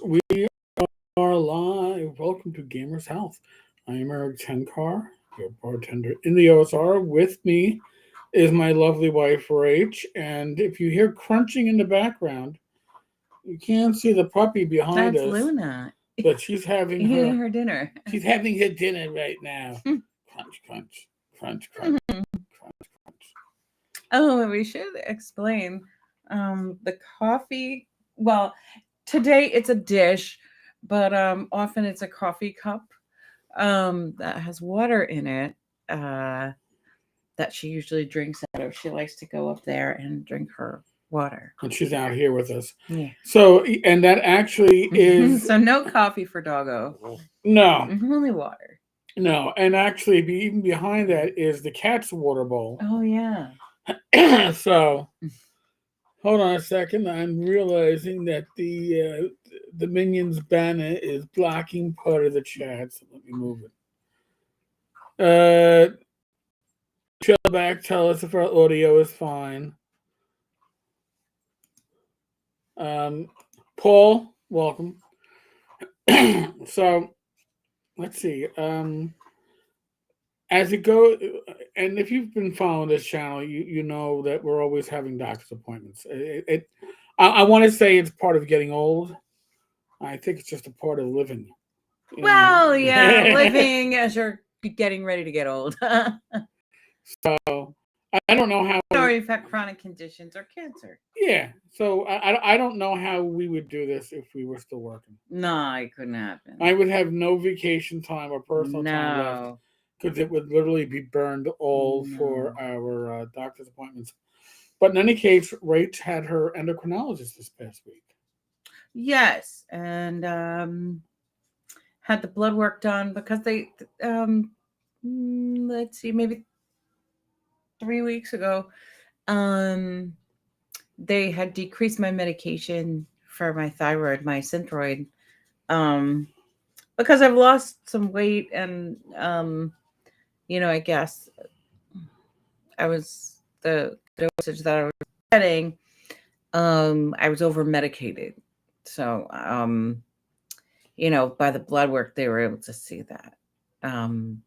We are live. Welcome to Gamers Health. I am Eric Tenkar, your bartender in the OSR. With me is my lovely wife, Rach. And if you hear crunching in the background, you can't see the puppy behind That's us. Luna. But she's having Eating her dinner. She's having her dinner right now. Crunch, crunch, crunch, crunch, crunch, crunch. Oh, we should explain the coffee. Well, today it's a dish, but often it's a coffee cup that has water in it that she usually drinks out of. She likes to go up there and drink her water. And she's out here with us. Yeah. So, and that actually is... So no coffee for Doggo. No. Only water. No, and actually, even behind that is the cat's water bowl. Oh, yeah. So, hold on a second. I'm realizing that the Minions banner is blocking part of the chat. So let me move it. Chill back. Tell us if our audio is fine. Paul, welcome. So, let's see. As it goes, and if you've been following this channel, you know that we're always having doctor's appointments. I want to say it's part of getting old. I think it's just a part of living. Well, yeah, living as you're getting ready to get old. So I don't know how. Or you've had chronic conditions or cancer. Yeah. So I don't know how we would do this if we were still working. No, it couldn't happen. I would have no vacation time or personal time left. Because it would literally be burned all for our doctor's appointments. But in any case, Rach had her endocrinologist this past week. Yes, and had the blood work done because they, let's see, maybe 3 weeks ago, they had decreased my medication for my thyroid, my Synthroid, because I've lost some weight and I guess I was the dosage that I was getting. I was over medicated, so by the blood work they were able to see that. And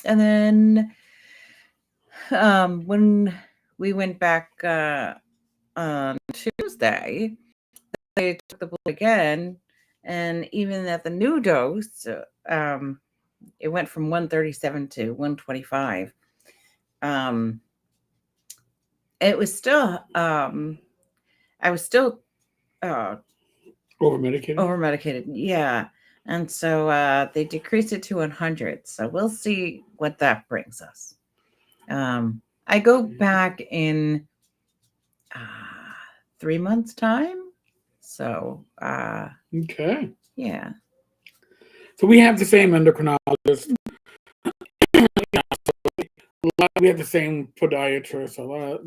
then when we went back on Tuesday, they took the blood again, and even at the new dose, it went from 137 to 125. It was still, I was still over-medicated. Yeah. And so they decreased it to 100. So we'll see what that brings us. I go back in 3 months' time. So, okay. Yeah. So we have the same endocrinologist. We have the same podiatrist.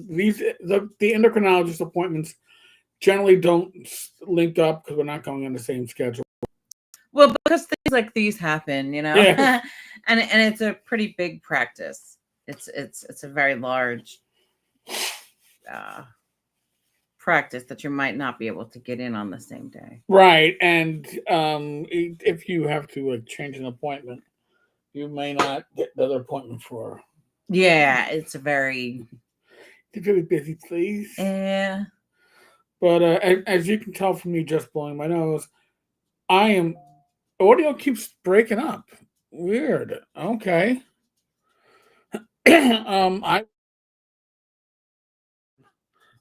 The endocrinologist appointments generally don't link up because we're not going on the same schedule. Well, because things like these happen, Yeah. and it's a pretty big practice. It's a very large practice that you might not be able to get in on the same day. Right, and if you have to change an appointment, you may not get another appointment for. Yeah, it's very busy place. Yeah. But as you can tell from me just blowing my nose, audio keeps breaking up. Weird. Okay.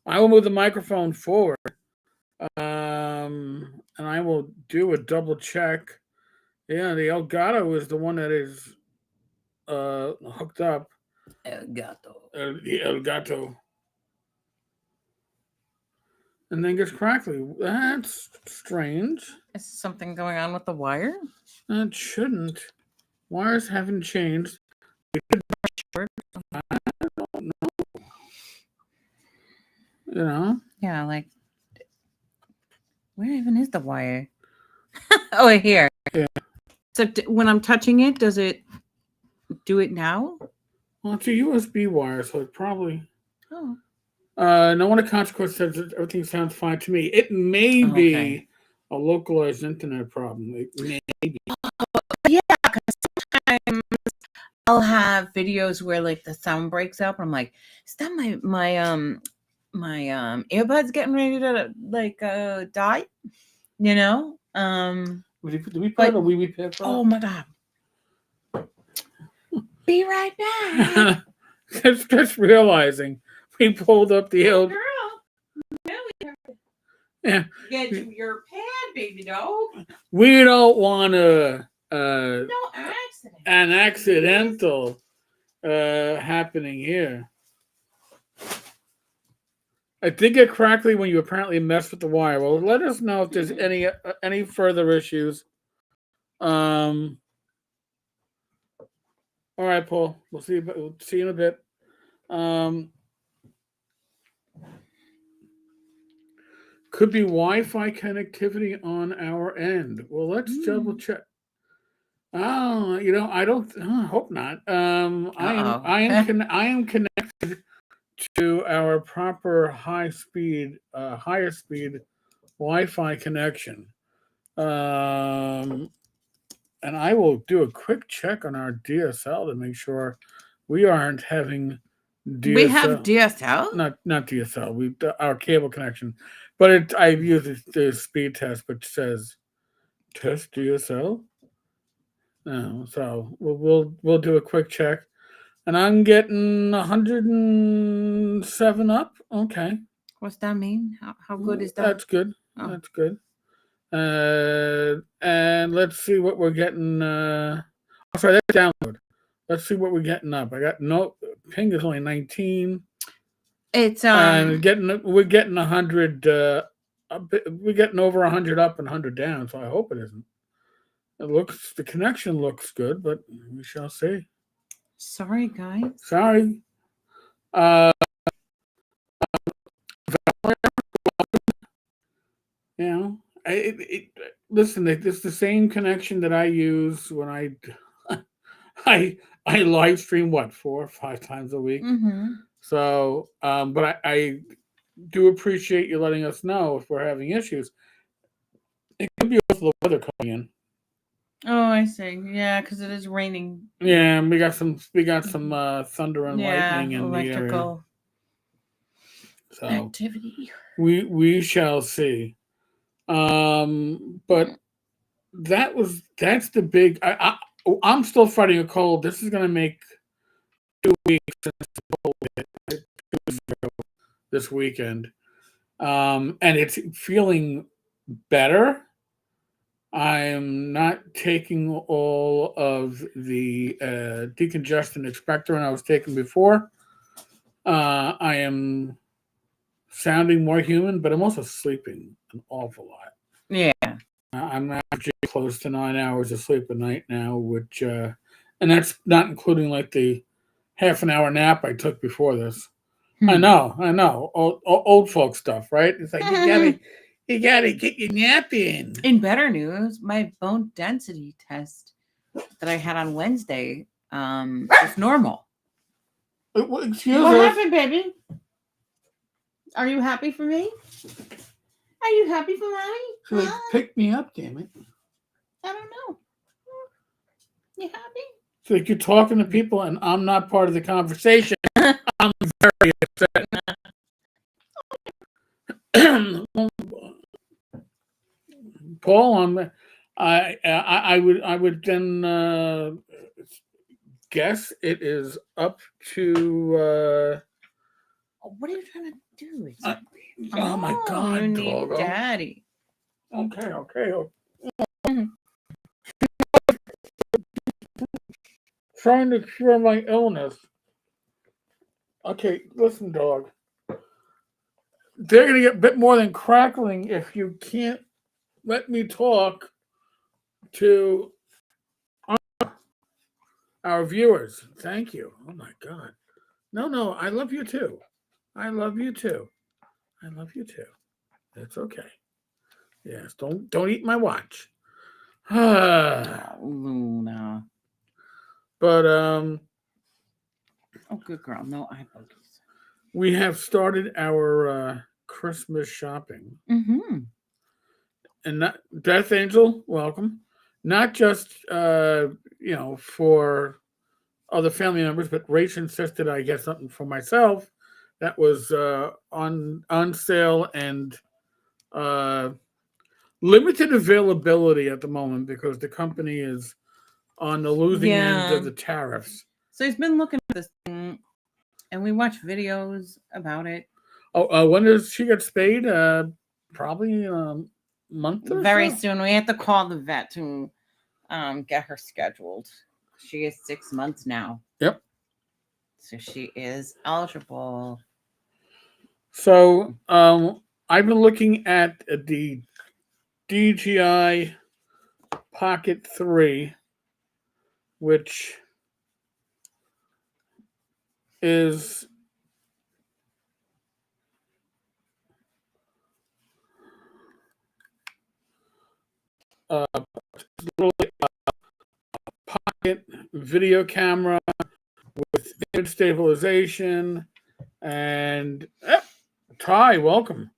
I will move the microphone forward. And I will do a double check. Yeah, the Elgato is the one that is hooked up. Elgato. The Elgato. And then gets crackly. That's strange. Is something going on with the wire? It shouldn't. Wires haven't changed. I don't know. Yeah, like, where even is the wire? Oh, here. Yeah. So when I'm touching it, does it do it now? Well, it's a USB wire, so it probably. Oh. No one at Consequence says that everything sounds fine to me. It may be a localized internet problem. Maybe. Yeah, because sometimes I'll have videos where like the sound breaks up. I'm like, is that my earbuds getting ready to like die? You know? Did we put But a wee wee pit? oh my god. Be right back. Just realizing we pulled up the old. Girl, now we have to Yeah, get you your pad, baby dog. we don't want to No accident. an accidental happening here. I did get crackly when you apparently messed with the wire. Well, let us know if there's any further issues. All right, Paul. We'll see you in a bit. Could be Wi-Fi connectivity on our end. Well, let's double check. Oh, I don't hope not. I am connected to our proper higher speed Wi-Fi connection. And I will do a quick check on our DSL to make sure we aren't having DSL. We have DSL? Not DSL. Our cable connection, but I've used the speed test, which says test DSL. No, so we'll do a quick check, and I'm getting 107 up. Okay, What's that mean? How good is that? That's good. Oh. That's good. And let's see what we're getting. Sorry, that's download. Let's see what we're getting up. I got no ping is only 19. It's and we're getting 100. We're getting over 100 up and 100 down. So I hope it isn't. The connection looks good, but we shall see. Sorry, guys. Sorry. Listen. It's the same connection that I use when I live stream 4 or 5 times a week. Mm-hmm. So, but I do appreciate you letting us know if we're having issues. It could be also the weather coming in. Oh, I see. Yeah, because it is raining. Yeah, we got some thunder and lightning in electrical the area. So activity. We shall see. But that's the big. I'm still fighting a cold. This is gonna make 2 weeks since the cold hit this weekend, and it's feeling better. I'm not taking all of the decongestant expectorant I was taking before. I am sounding more human, but I'm also sleeping an awful lot. Yeah. I'm averaging close to 9 hours of sleep a night now, which, and that's not including like the half an hour nap I took before this. I know. Old folk stuff, right? It's like you gotta get your nap in. In better news, my bone density test that I had on Wednesday is normal. Excuse What us. happened, baby? Are you happy for me? Are you happy for mommy? So like, pick me up, damn it. I don't know. You happy? It's like you're talking to people and I'm not part of the conversation. I'm very upset. Paul, I would then guess it is up to. What are you trying to do? Oh my God, you need doggo. daddy. Okay. Trying to cure my illness. Okay, listen, dog. They're gonna get a bit more than crackling if you can't let me talk to our viewers. Thank you. Oh my God. No, I love you too. I love you too. That's okay. Yes, don't eat my watch. Luna. But oh, good girl. No eye bogies. We have started our Christmas shopping. Mm-hmm. and not Death Angel, welcome. Not just for other family members, but Rach insisted I get something for myself that was on sale and uh, limited availability at the moment because the company is on the losing end of Yeah. the tariffs. So he's been looking at this thing, and we watch videos about it. Oh, when does she get spayed? Probably a month or Very so. soon. We have to call the vet to get her scheduled. She is 6 months now. Yep. So she is eligible. So I've been looking at the DJI Pocket 3, which is literally a pocket video camera with image stabilization and Ty, welcome.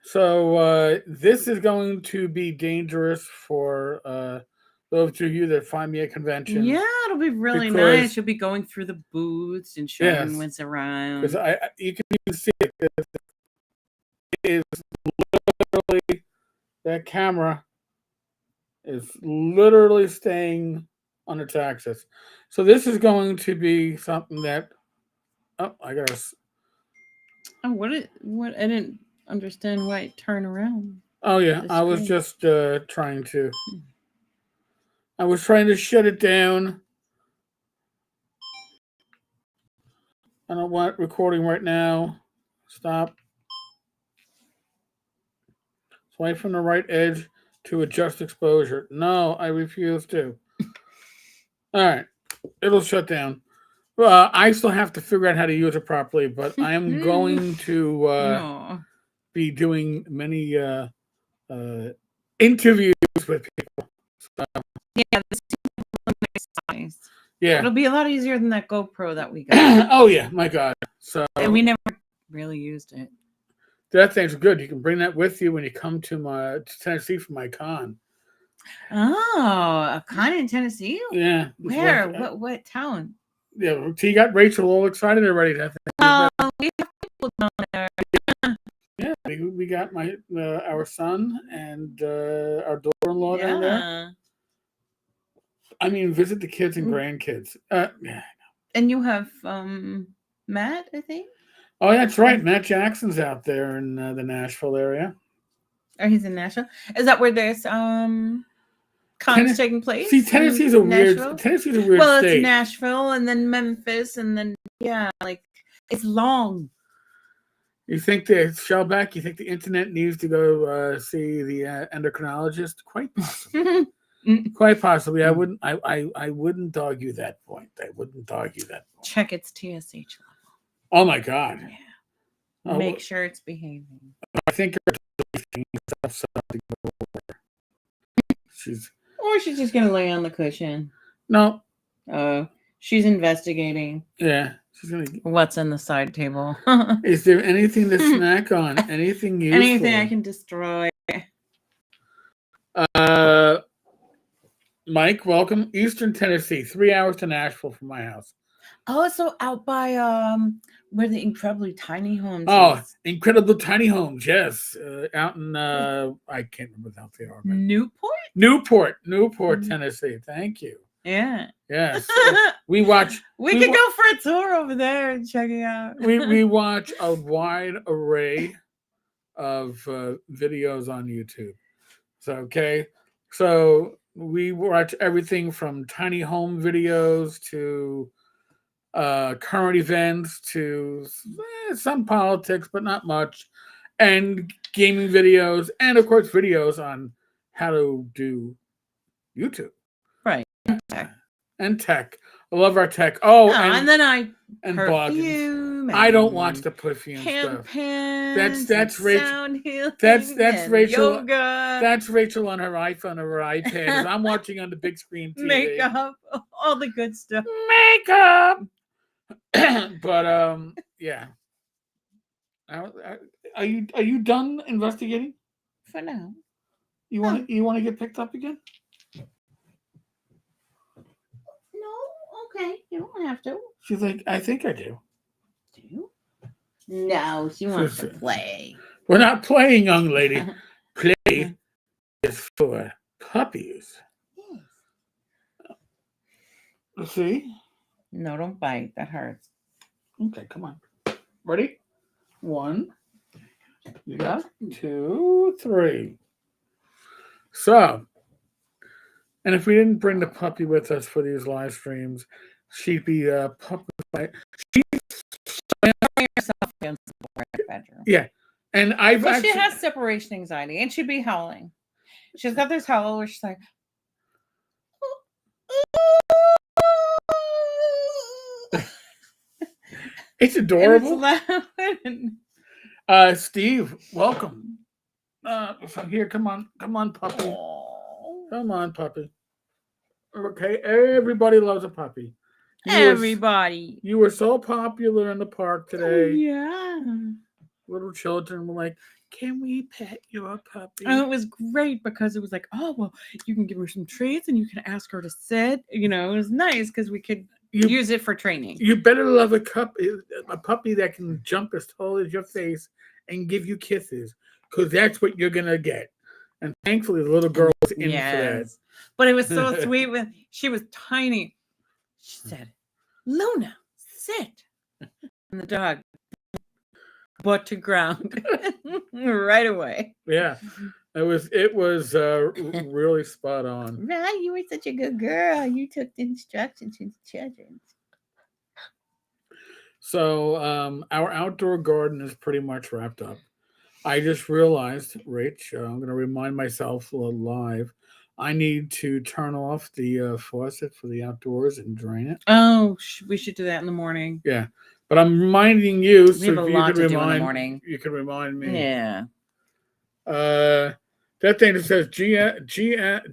So this is going to be dangerous for those of you that find me at conventions. Yeah, it'll be really because- nice. You'll be going through the booths and showing Yes. what's around. Because you can even see it. It is literally, that camera is literally staying on its axis. So this is going to be something that I gotta. Oh, what? I didn't understand why it turned around. Oh yeah, The I was screen. just trying to. I was trying to shut it down. I don't want recording right now. Stop. Swipe from the right edge to adjust exposure. No, I refuse to. All right, it'll shut down. I still have to figure out how to use it properly, but I am going to No. be doing many interviews with people. Yeah, this is nice. Yeah. It'll be a lot easier than that GoPro that we got. Oh yeah, my God. So And we never really used it. that thing's good. You can bring that with you when you come to Tennessee for my con. Oh, a con in Tennessee? Yeah. Where? What town? Yeah. So you got Rachel all excited already. Oh, we have people down there. Yeah. We got our son and our daughter-in-law down there. Yeah. I mean, visit the kids and grandkids. Yeah. And you have Matt, I think. Oh, that's right. Matt Jackson's out there in the Nashville area. Or he's in Nashville. Is that where there's cons taking place? See, Tennessee's a weird. Nashville? Tennessee's a weird Well, state. it's Nashville and then Memphis and then like it's long. You think that Shellback? You think the internet needs to go see the endocrinologist? Quite possibly. Quite possibly. I wouldn't. I wouldn't argue that point. I wouldn't argue that point. Check its TSH level. Oh my God. Yeah. Make sure it's behaving. I think she's. Or she's just gonna lay on the cushion. No. She's investigating. Yeah. She's gonna. What's on the side table? Is there anything to snack on? Anything useful? Anything I can destroy. Mike, welcome. Eastern Tennessee, 3 hours to Nashville from my house. Oh, so out by where the incredibly tiny homes. Oh, is. incredible tiny homes, yes. Out in I can't remember how they are. Newport, Tennessee. Thank you. Yeah. Yes. we watch. We could go for a tour over there and check it out. we watch a wide array of videos on YouTube. So we watch everything from tiny home videos to current events to some politics, but not much, and gaming videos, and of course videos on how to do YouTube. Right. And tech. I love our tech. Oh, and then blogging. I don't watch the perfume stuff. That's Rachel. That's Rachel. Yoga. That's Rachel on her iPhone or her iPad. I'm watching on the big screen TV. Makeup, all the good stuff. Makeup. But yeah. Are you done investigating? For now. You want to get picked up again? No, okay. You don't have to. She's like, I think I do. Do you? No, she wants to play. We're not playing, young lady. Play is for puppies. Yes. See? No, don't bite. That hurts. Okay, come on. Ready? 1. You got 2, 3. So, and if we didn't bring the puppy with us for these live streams, she'd be puppy. Herself in the bedroom. Yeah, and I've actually, she has separation anxiety, and she'd be howling. She's got this howl where she's like, it's adorable. And it's Steve, welcome. So here, come on, puppy. Aww. Come on, puppy. Okay, everybody loves a puppy. Everybody. You were so popular in the park today. Oh, yeah. Little children were like, can we pet your puppy? And it was great because it was like, oh, well, you can give her some treats and you can ask her to sit. You know, it was nice because we could use it for training. You better love a puppy that can jump as tall as your face and give you kisses, because that's what you're going to get. And thankfully, the little girl was in for that. But it was so sweet. She was tiny. She said, Luna, sit. And the dog butt to ground right away. Yeah, it was really spot on. Right, you were such a good girl. You took the instructions to the children. So our outdoor garden is pretty much wrapped up. I just realized, Rach, I'm going to remind myself live, I need to turn off the faucet for the outdoors and drain it. Oh, we should do that in the morning. Yeah, but I'm reminding you. We have a lot to do in the morning. You can remind me. Yeah. That thing that says GSMNP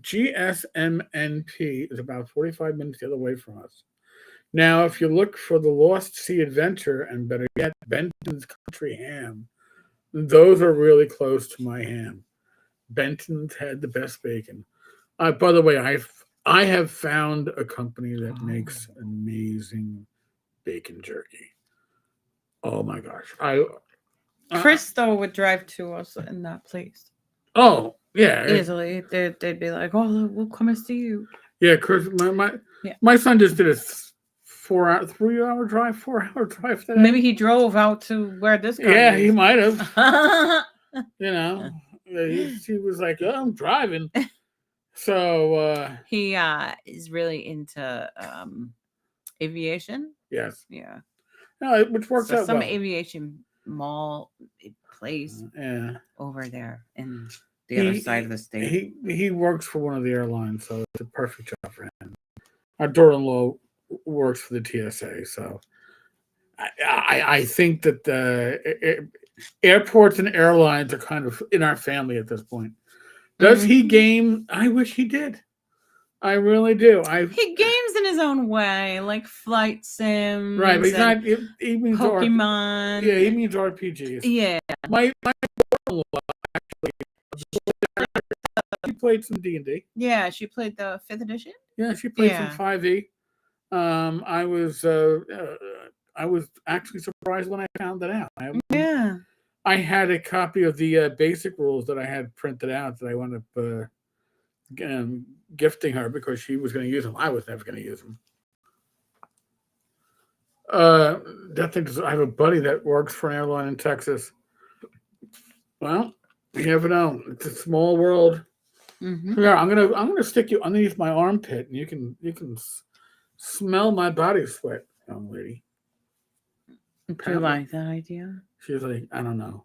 is about 45 minutes the other way from us. Now, if you look for the Lost Sea Adventure, and better yet, Benton's Country Ham, those are really close to my ham. Benton's had the best bacon. By the way, I have found a company that makes amazing bacon jerky. Oh my gosh! Chris though would drive to us in that place. Oh yeah, easily. They'd be like, "Oh, we'll come and see you." Yeah, Chris. My son just did a 3-hour drive, 4-hour drive today. Maybe he drove out to where this guy Yeah, is. he might have. He was like, "Oh, I'm driving." So he is really into aviation. Yes. Yeah. No, which works out some well. aviation mall place. Yeah. Over there in the other side of the state. He works for one of the airlines, so it's a perfect job for him. Our daughter-in-law works for the TSA, so I think that the airports and airlines are kind of in our family at this point. Does he game? I wish he did. I really do. He games in his own way, like flight sims. Right, but he's not. He means Pokemon. Yeah, he means RPGs. Yeah. My daughter-in-law actually, she played some D&D. Yeah, she played the 5th edition. Yeah, she played some 5e. I was actually surprised when I found that out. I had a copy of the basic rules that I had printed out that I wound up gifting her because she was going to use them. I was never going to use them. I have a buddy that works for an airline in Texas. Well, you never know. It's a small world. Mm-hmm. Yeah, I'm gonna stick you underneath my armpit, and you can smell my body sweat, young lady. Do you like that idea? She's like, I don't know.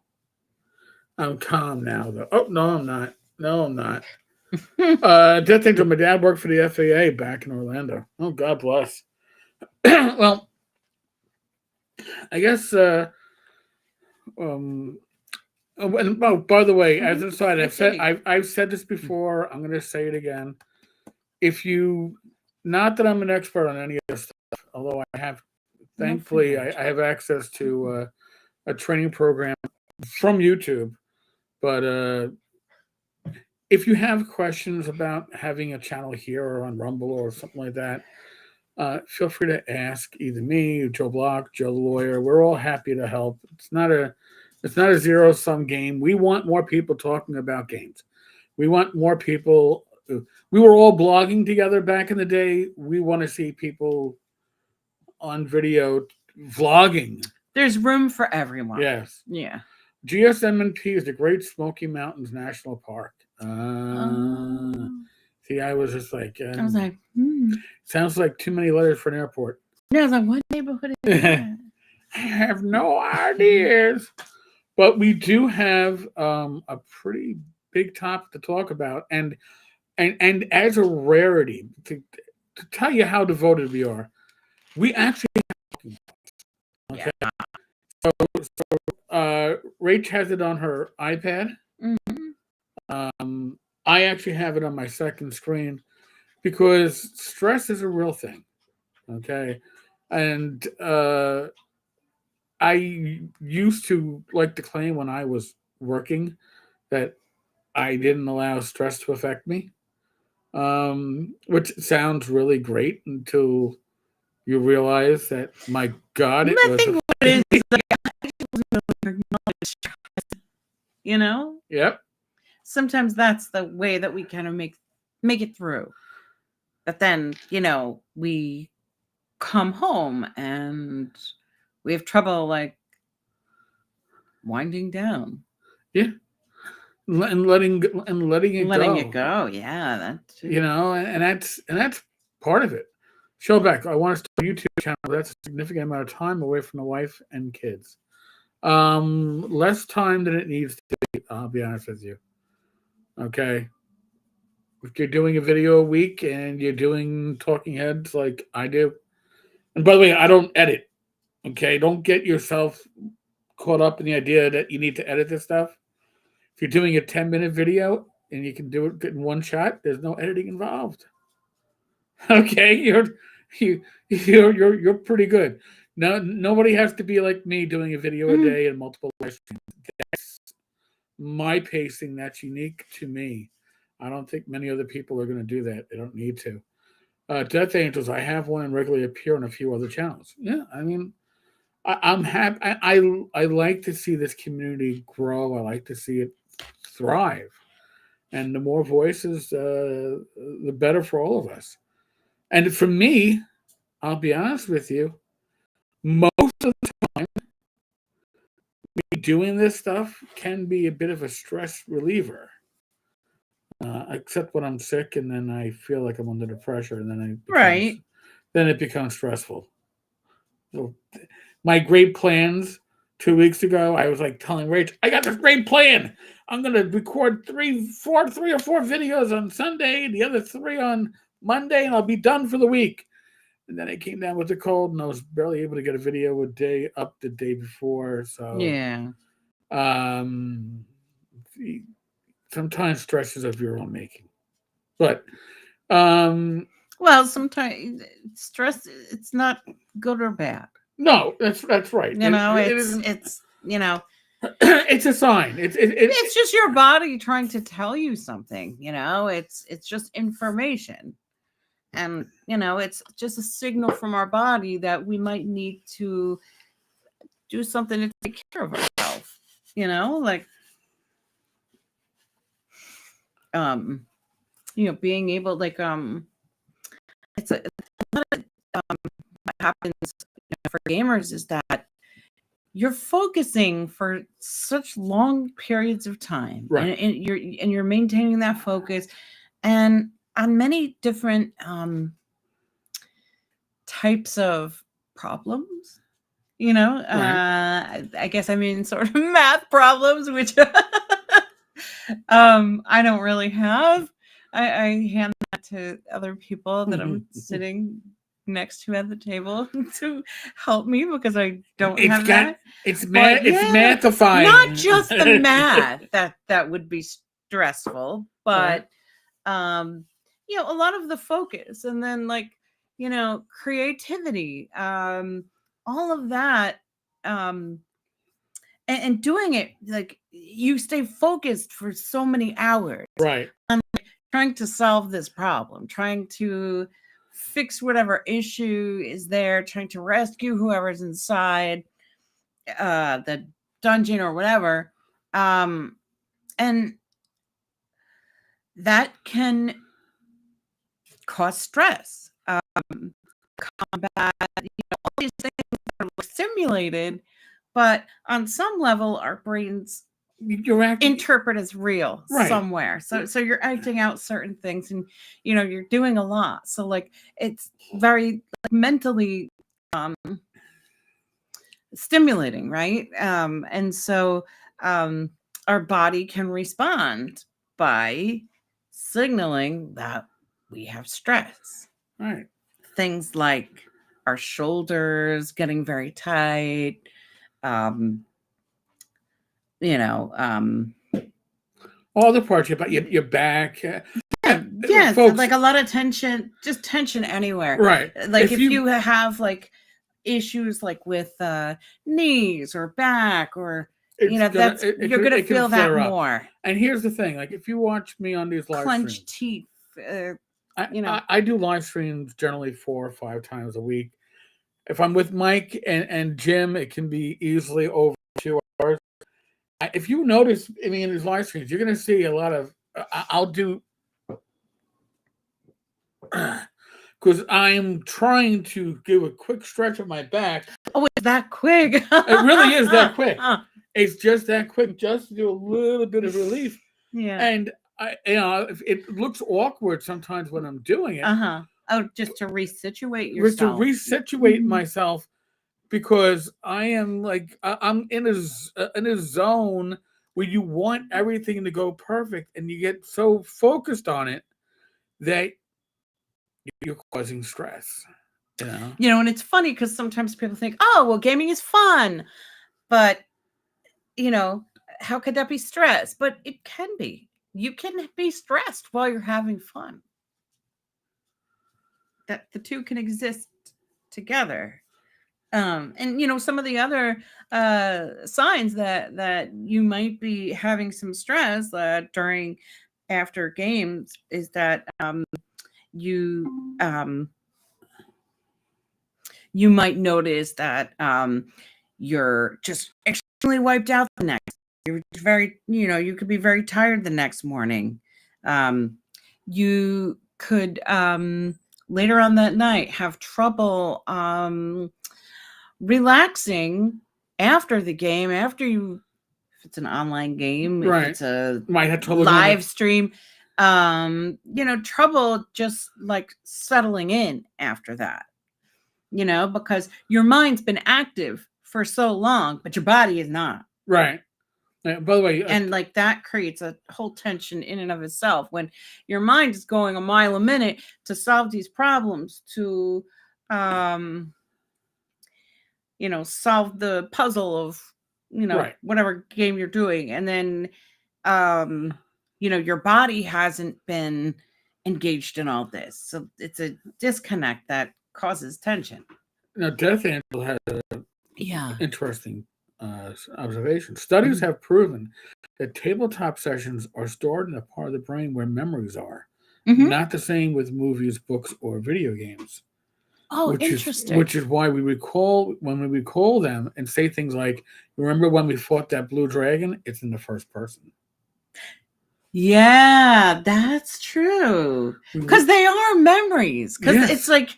I'm calm now, though. Oh no, I'm not. No, I'm not. That thing. My dad worked for the FAA back in Orlando. Oh, God bless. Well, I guess. By the way, as an aside, I've said this before. I'm going to say it again. Not that I'm an expert on any of this stuff, although I have, thankfully, I have access to a training program from YouTube. But if you have questions about having a channel here or on Rumble or something like that, feel free to ask either me, Joe Block, Joe the Lawyer. We're all happy to help. It's not a zero sum game. We want more people talking about games. We want more people. We were all blogging together back in the day. We want to see people on video vlogging. There's room for everyone. Yes. Yeah. GSMNP is the Great Smoky Mountains National Park. See, I was just like, I was like, sounds like too many letters for an airport. Yeah, I was like, what neighborhood is that? I have no ideas. But we do have a pretty big topic to talk about, and as a rarity, to tell you how devoted we are, we actually okay. Yeah. Rach has it on her iPad. I actually have it on my second screen because stress is a real thing. Okay, and I used to like to claim when I was working that I didn't allow stress to affect me, which sounds really great until you realize that, my God, it I was. think what it is like, I just really acknowledge stress, you know? Yep. Sometimes that's the way that we kind of make it through. But then, we come home and we have trouble like winding down. Yeah. And letting it go. Yeah, that too. and that's part of it. Showback, I want to start a YouTube channel. That's a significant amount of time away from the wife and kids. Less time than it needs to be, I'll be honest with you. Okay. If you're doing a video a week and you're doing talking heads like I do, and by the way, I don't edit. Okay, don't get yourself caught up in the idea that you need to edit this stuff. If you're doing a 10-minute video and you can do it in one shot, there's no editing involved. Okay, you're pretty good. No, nobody has to be like me doing a video a day and multiple live streams. That's my pacing. That's unique to me. I don't think many other people are going to do that. They don't need to. Death Angels, I have one and regularly appear on a few other channels. Yeah, I mean, I'm happy. I like to see this community grow. I like to see it thrive, and the more voices, the better for all of us. And for me, I'll be honest with you, most of the time, me doing this stuff can be a bit of a stress reliever. Except when I'm sick and then I feel like I'm under the pressure, and then it becomes stressful. So my great plans 2 weeks ago, I was like telling Rach, I got this great plan. I'm gonna record three or four videos on Sunday, the other 3 on Monday, and I'll be done for the week. And then I came down with the cold, and I was barely able to get a video a day up the day before. So yeah, sometimes stress is of your own making, but well, sometimes stress, it's not good or bad. No, that's right. It's it's a sign. It's just your body trying to tell you something. It's just information, and it's just a signal from our body that we might need to do something to take care of ourselves. Like being able, like it's a lot of what happens for gamers is that you're focusing for such long periods of time, right? And you're maintaining that focus, and on many different types of problems. Right. I guess I mean sort of math problems, which I don't really have. I hand that to other people that I'm sitting next to at the table to help me, because I don't have that. It's math. It's mathifying. Not just the math that would be stressful, but a lot of the focus, and then creativity, all of that, and doing it, like, you stay focused for so many hours Right. trying to solve this problem, trying to fix whatever issue is there, trying to rescue whoever's inside the dungeon or whatever. And that can cause stress. Combat, all these things are stimulated, but on some level, our brains You're acting. interpret as real Right. somewhere. So you're acting out certain things, and you're doing a lot. So like it's very mentally stimulating, right? And so our body can respond by signaling that we have stress. Right. Things like our shoulders getting very tight, you know, all the parts about your back. Yeah, folks, like a lot of tension, just tension anywhere. Right. Like if you have like issues like with knees or back or you're gonna feel that more. And here's the thing: like if you watch me on these live clenched streams, teeth. I do live streams generally 4 or 5 times a week. If I'm with Mike and Jim, it can be easily over 2 hours. If you notice in these live streams, you're going to see a lot of. I'll do because I'm trying to give a quick stretch of my back. Oh, it's that quick? It really is that quick. It's just that quick, just to do a little bit of relief. Yeah. And it looks awkward sometimes when I'm doing it. Oh, just to resituate yourself. Just to resituate myself, because I am like I'm in a zone where you want everything to go perfect, and you get so focused on it that you're causing stress. And it's funny because sometimes people think, oh, well, gaming is fun, but how could that be stress? But it can be. You can be stressed while you're having fun. That the two can exist together. And some of the other signs that you might be having some stress after games is that you might notice that you're just extremely wiped out the next. You're very, you could be very tired the next morning. You could later on that night have trouble relaxing after the game, if it's an online game, right. If it's a might have trouble live stream, trouble just like settling in after that, because your mind's been active for so long, but your body is not. Right. By the way, and like that creates a whole tension in and of itself when your mind is going a mile a minute to solve these problems, to solve the puzzle of right. whatever game you're doing, and then your body hasn't been engaged in all this, so it's a disconnect that causes tension. Now, Death Angel has an interesting observation. Studies have proven that tabletop sessions are stored in a part of the brain where memories are. Not the same with movies, books, or video games. Oh, interesting. Which is why when we recall them and say things like, remember when we fought that blue dragon? It's in the first person. Yeah, that's true. Because they are memories. Because it's like,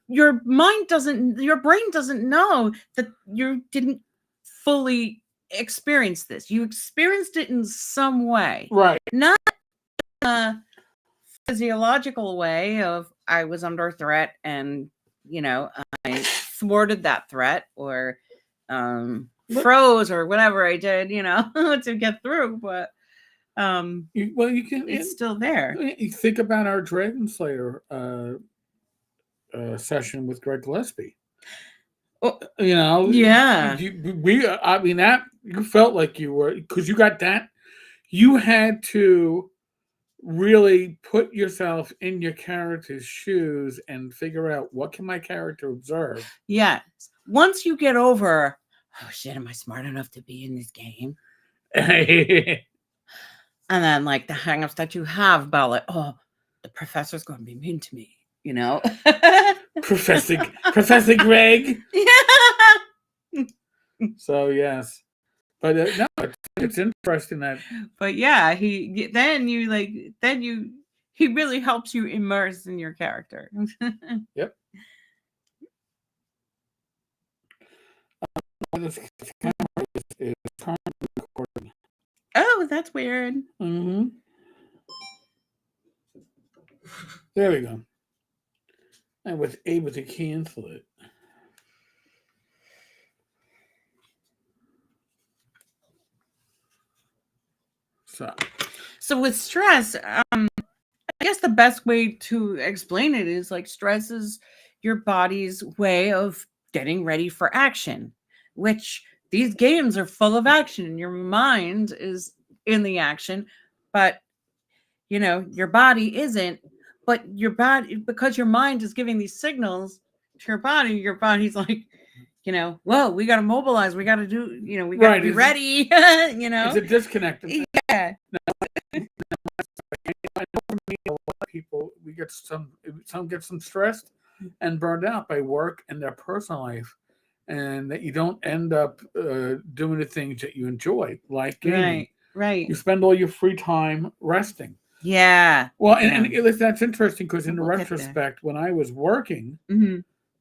your brain doesn't know that you didn't fully experience this. You experienced it in some way. Right. Not in a physiological way of I was under threat and, I thwarted that threat or froze or whatever I did, to get through. But it's still there. You think about our Dragon Slayer session with Greg Gillespie. Yeah. That you felt like you were, because you got that. You had to really put yourself in your character's shoes and figure out what can my character observe. Yes. Once you get over oh shit, am I smart enough to be in this game? Yeah. And then like the hangups that you have about like, oh, the professor's going to be mean to me, you know? Professor Greg. Yeah. So yes, but no, it's interesting that. But yeah, he really helps you immerse in your character. Yep. This camera is currently recording. Oh, that's weird. Mm-hmm. There we go. I was able to cancel it. So with stress, I guess the best way to explain it is like stress is your body's way of getting ready for action, which these games are full of action and your mind is in the action, but you know, your body isn't, but your body, because your mind is giving these signals to your body's like, you know, whoa, we got to mobilize. We got to do, you know, we got to be ready, you know. It's a disconnect. Yeah. I know for me, a lot of people, we get some get some stressed and burned out by work and their personal life, and that you don't end up doing the things that you enjoy, like gaming. Right. You spend all your free time resting. Yeah. Well, and that's interesting because in the retrospect, when I was working,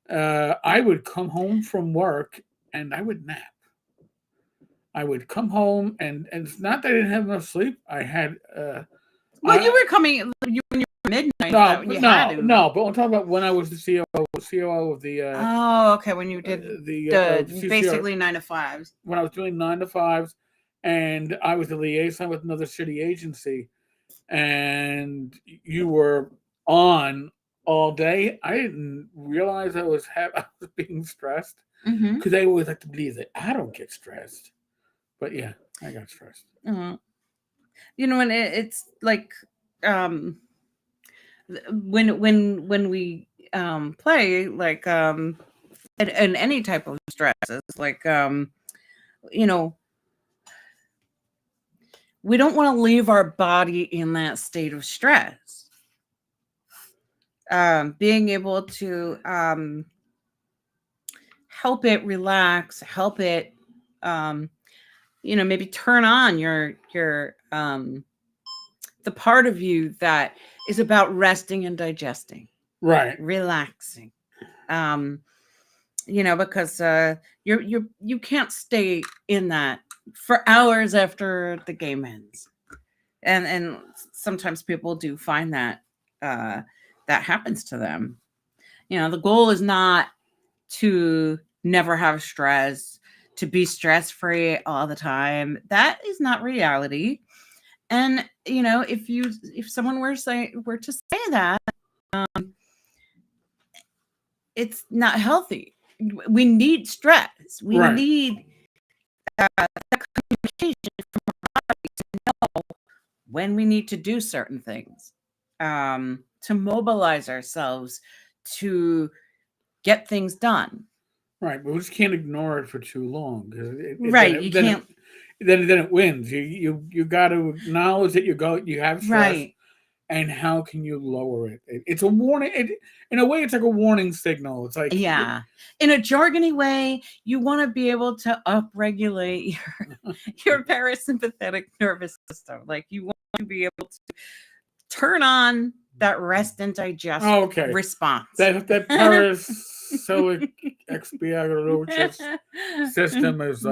I would come home from work and I would nap. I would come home and it's not that I didn't have enough sleep. I had. Well, you were coming when you were midnight. No. But I'm talking about when I was the COO of the. Oh, okay. When you did the basically 9 to 5s. When I was doing 9 to 5s, and I was a liaison with another city agency, and you were on all day. I didn't realize I was being stressed because I always like to believe that I don't get stressed, but yeah, I got stressed. You know, and it's like when we play like and any type of stress, it's like you know, we don't want to leave our body in that state of stress. Being able to help it relax, help it you know, maybe turn on your the part of you that is about resting and digesting, right, relaxing. You know, because you can't stay in that for hours after the game ends, and sometimes people do find that that happens to them. You know, the goal is not to never have stress, to be stress-free all the time. That is not reality. And you know, if someone were to say that, it's not healthy. We need stress. We need that communication from our body to know when we need to do certain things, to mobilize ourselves to get things done. Right, but we just can't ignore it for too long. You can't. Then it wins. You got to acknowledge that you have stress, and how can you lower it? It's a warning. In a way, it's like a warning signal. It's like in a jargony way, you want to be able to upregulate your parasympathetic nervous system. Like you want to be able to turn on that rest and digest response. That parasympathetic system is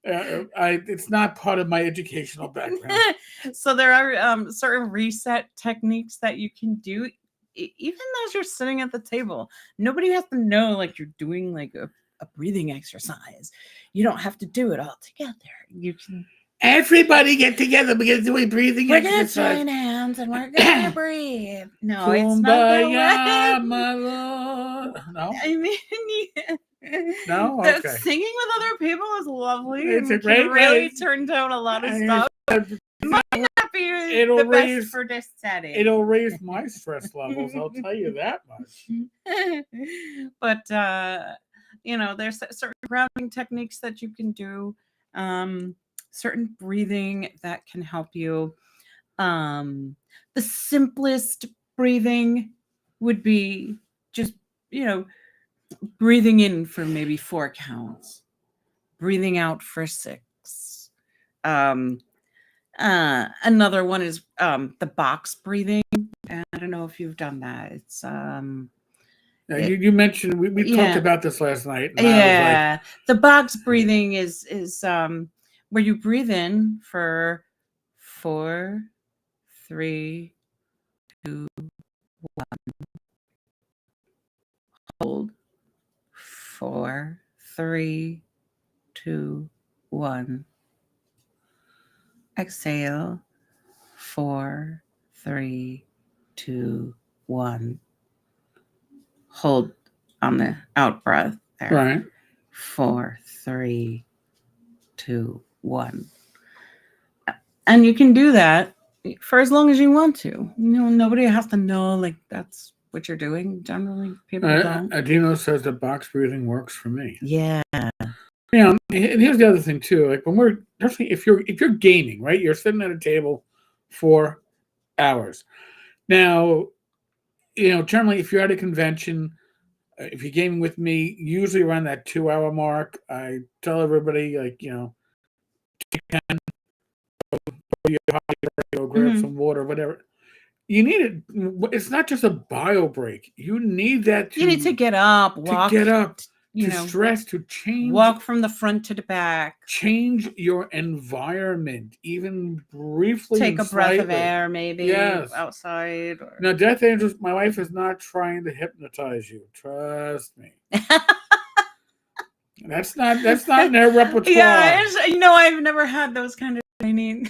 it's not part of my educational background. So there are certain reset techniques that you can do even as you're sitting at the table. Nobody has to know like you're doing like a breathing exercise. You don't have to do it all together. You can. Everybody get together. We're going to do a breathing exercise. We're going to join hands and we're going to breathe. No, it's not my Lord. No? I mean, no? Okay. Singing with other people is lovely. It's a great really turn down a lot of stuff. It might not be the best for this setting. It'll raise my stress levels, I'll tell you that much. But There's certain grounding techniques that you can do, certain breathing that can help you. The simplest breathing would be just, you know, breathing in for maybe 4 counts, breathing out for 6. Um, Another one is the box breathing. I don't know if you've done that. It's you mentioned we talked yeah, about this last night, and I was like, yeah. The box breathing is where you breathe in for 4, 3, 2, hold 4, 3, 2, 1. Exhale 4, 3, 2, 1. Hold on the out breath there. right. 4, 3, 2, 1. And you can do that for as long as you want to. Nobody has to know like that's what you're doing. Generally, people don't. Adino says that box breathing works for me. Yeah. And here's the other thing too. Like when we're, especially if you're gaming, right? You're sitting at a table for hours. Now, generally, if you're at a convention, if you're gaming with me, usually around that 2 hour mark, I tell everybody like, go grab some water, whatever. You need it. It's not just a bio break. You need that. You need to get up, walk. To get up, to stress, to change. Walk from the front to the back. Change your environment, even briefly. Take a breath of air, maybe outside. Now, Death Angels, my wife is not trying to hypnotize you. Trust me. That's not in their repertoire. Yeah, I've never had those kind of training.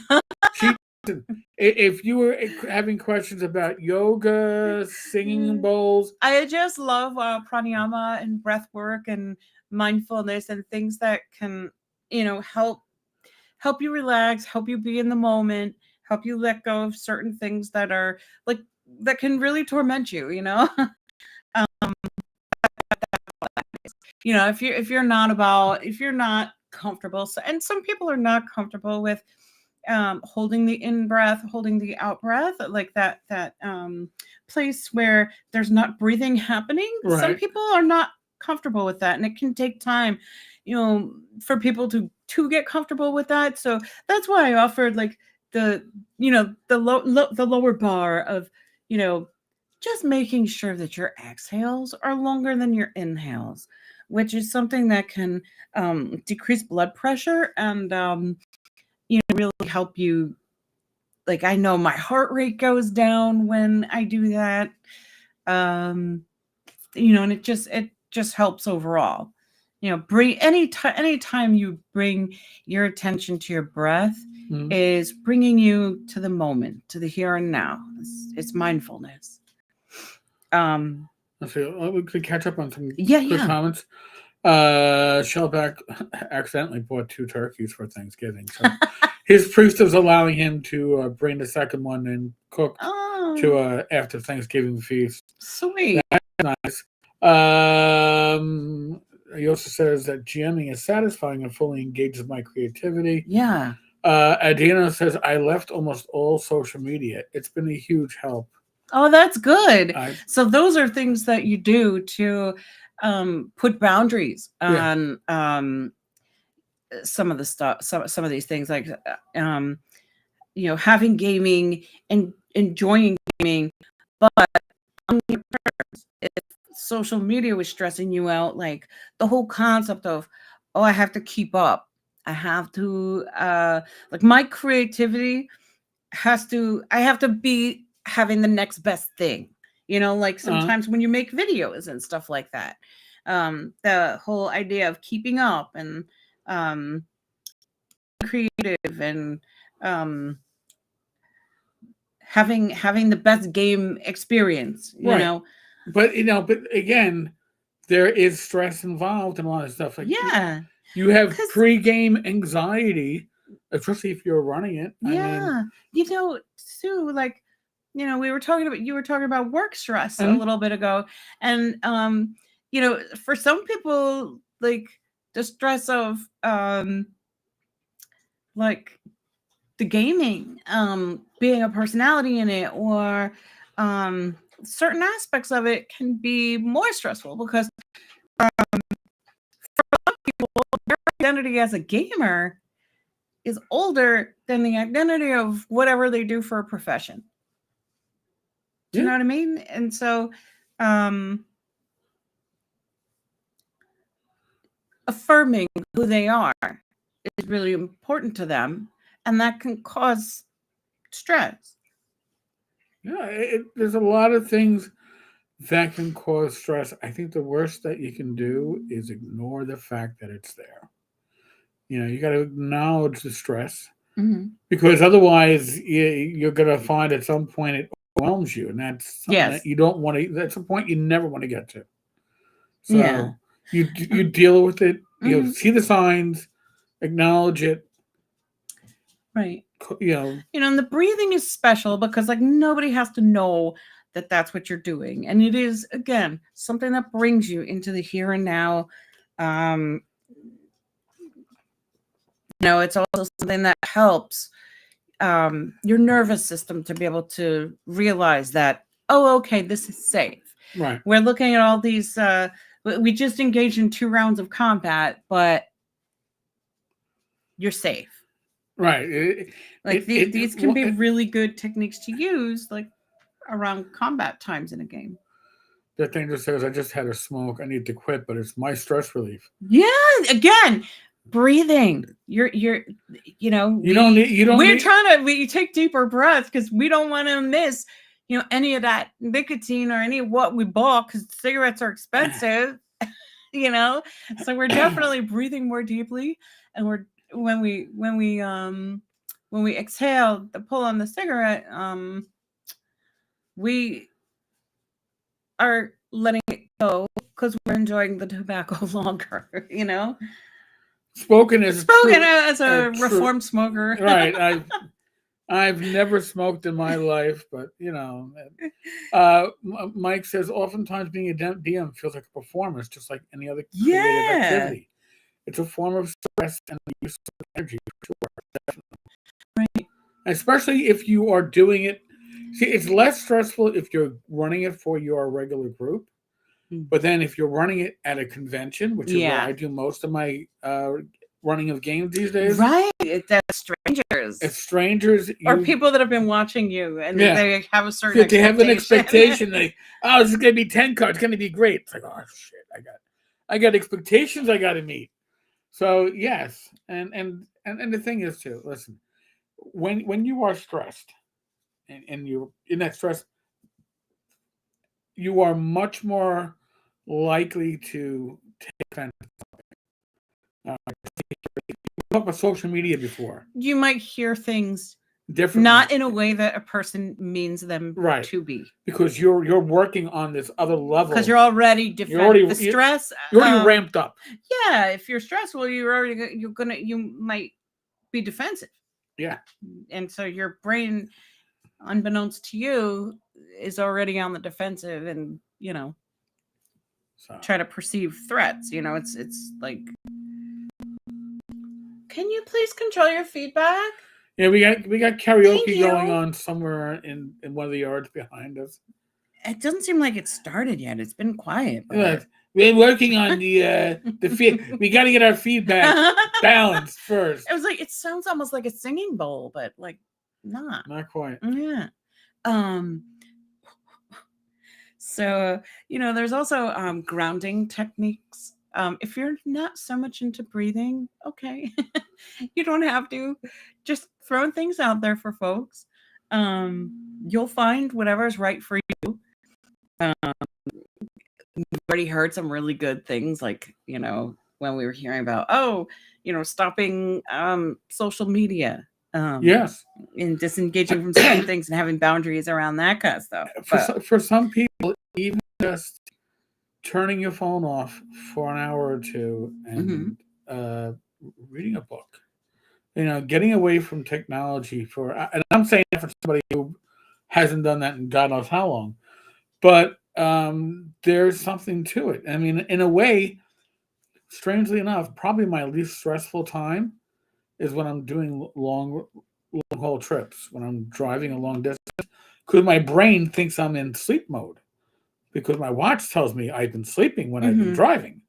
If you were having questions about yoga, singing bowls, I just love pranayama and breath work and mindfulness and things that can, help you relax, help you be in the moment, help you let go of certain things that are like that can really torment you. If you're not comfortable, and some people are not comfortable with holding the in breath, holding the out breath, like that place where there's not breathing happening. Right. Some people are not comfortable with that, and it can take time, for people to get comfortable with that. So that's why I offered like the lower bar of just making sure that your exhales are longer than your inhales, which is something that can decrease blood pressure and really help you. Like, I know my heart rate goes down when I do that. And it just helps overall. Bring anytime you bring your attention to your breath is bringing you to the moment, to the here and now. It's mindfulness. Let's see. We could catch up on some quick comments. Shellback accidentally bought 2 turkeys for Thanksgiving. So his priest is allowing him to bring the second one and cook to after Thanksgiving feast. Sweet. That's nice. He also says that GMing is satisfying and fully engages my creativity. Yeah. Adina says, I left almost all social media. It's been a huge help. Oh, that's good. So those are things that you do to put boundaries on some of the stuff, some of these things, like having gaming and enjoying gaming, but on your terms. If social media was stressing you out, like the whole concept of, oh, I have to keep up, I have to like my creativity I have to be having the next best thing, like sometimes when you make videos and stuff like that, the whole idea of keeping up and creative and having the best game experience, right. But again, there is stress involved in a lot of stuff. Like you have pre-game anxiety, especially if you're running it. Yeah, Sue, like you were talking about work stress a little bit ago, and for some people, like the stress of like the gaming, being a personality in it, or certain aspects of it can be more stressful because their identity as a gamer is older than the identity of whatever they do for a profession. Do you know what I mean? And so affirming who they are is really important to them, and that can cause stress. Yeah, there's a lot of things that can cause stress. I think the worst that you can do is ignore the fact that it's there. You got to acknowledge the stress, because otherwise you're going to find at some point it overwhelms you, and that's something that you don't want to. That's a point you never want to get to. So you deal with it. See the signs, acknowledge it. Right. And the breathing is special because nobody has to know that that's what you're doing, and it is, again, something that brings you into the here and now. It's also something that helps your nervous system to be able to realize that, oh, okay, this is safe. Right. We're looking at all these. We just engaged in 2 rounds of combat, but you're safe. Right. These can be really good techniques to use, around combat times in a game. That thing just says, "I just had a smoke. I need to quit," but it's my stress relief. Yeah. Again, breathing. You take deeper breaths because we don't want to miss, any of that nicotine or any of what we bought, because cigarettes are expensive. So we're definitely breathing more deeply, and when we exhale the pull on the cigarette, we are letting it go because we're enjoying the tobacco longer. Spoken as a reformed smoker. Right. I've never smoked in my life, but Mike says oftentimes being a DM feels like a performance, just like any other creative activity. It's a form of stress and use of energy, for sure. Definitely. Right. Especially if you are doing it. See, it's less stressful if you're running it for your regular group. But then if you're running it at a convention, which is where I do most of my running of games these days. Right. That's strangers. It's strangers. Or people that have been watching you, and they have a certain expectation. They have an expectation. This is going to be Tenkar. It's going to be great. It's like, oh, shit, I got expectations I got to meet. So, yes. And the thing is, too, listen, when you are stressed and you're in that stress, you are much more likely to take offense. You talked about social media before. You might hear things differently, not in a way that a person means them to be, because you're working on this other level. Because you're already the stress. You're already ramped up. Yeah, if you're stressful, you might be defensive. Yeah, and so your brain, unbeknownst to you, is already on the defensive, and try to perceive threats. It's like, can you please control your feedback? Yeah, we got karaoke going on somewhere in one of the yards behind us. It doesn't seem like it's started yet. It's been quiet. But... We're working on the we got to get our feedback balanced first. It sounds almost like a singing bowl, but not quite. Yeah. So there's also grounding techniques. If you're not so much into breathing, okay, you don't have to. Just throwing things out there for folks. You'll find whatever's right for you. We've already heard some really good things, when we were hearing about, stopping social media. Yes. And disengaging from certain things and having boundaries around that kind of stuff. For some people, even just turning your phone off for an hour or two and reading a book, getting away from technology and I'm saying that for somebody who hasn't done that in God knows how long, but there's something to it. I mean, in a way, strangely enough, probably my least stressful time is when I'm doing long haul trips, when I'm driving a long distance, because my brain thinks I'm in sleep mode because my watch tells me I've been sleeping when I've been Mm-hmm. driving,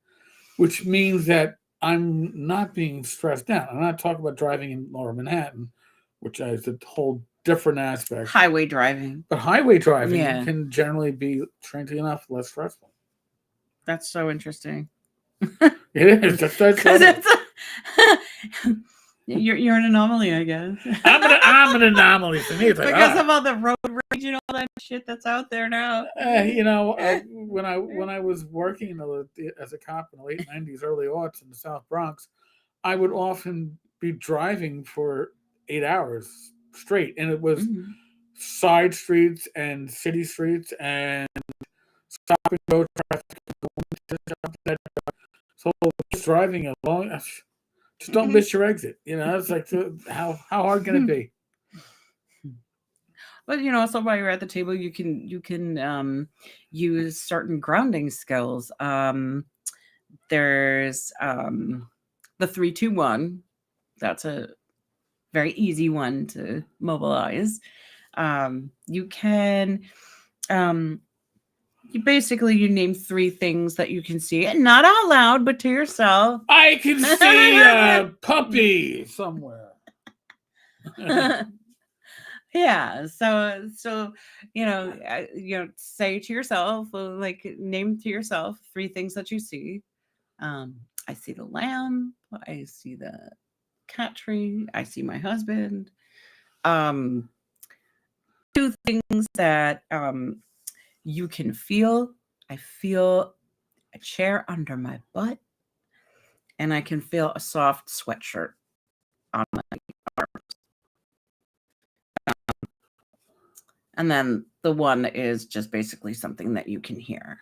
which means that I'm not being stressed out. I'm not talking about driving in Lower Manhattan, which is a whole different aspect. Highway driving. But highway driving Yeah. can generally be, strangely enough, less stressful. That's so interesting. It is. That's Because it's you're an anomaly, I guess. I'm an anomaly for me. It's like, Because of all the road rage and all that shit that's out there now. when I was working as a cop in the late '90s, early aughts in the South Bronx, I would often be driving for 8 hours straight, and it was Mhm. side streets and city streets and stop and go traffic. So just driving along, just don't miss your exit. It's like how hard can it be? But also while you're at the table, you can use certain grounding skills. There's the 3-2-1. That's a very easy one to mobilize. You can you name 3 things that you can see, and not out loud, but to yourself. I can see a puppy somewhere. Yeah, so say to yourself, like, name to yourself 3 things that you see. I see the lamb, I see the cat tree, I see my husband. 2 things that you can feel. I feel a chair under my butt, and I can feel a soft sweatshirt on my arm. And then the one is just basically something that you can hear.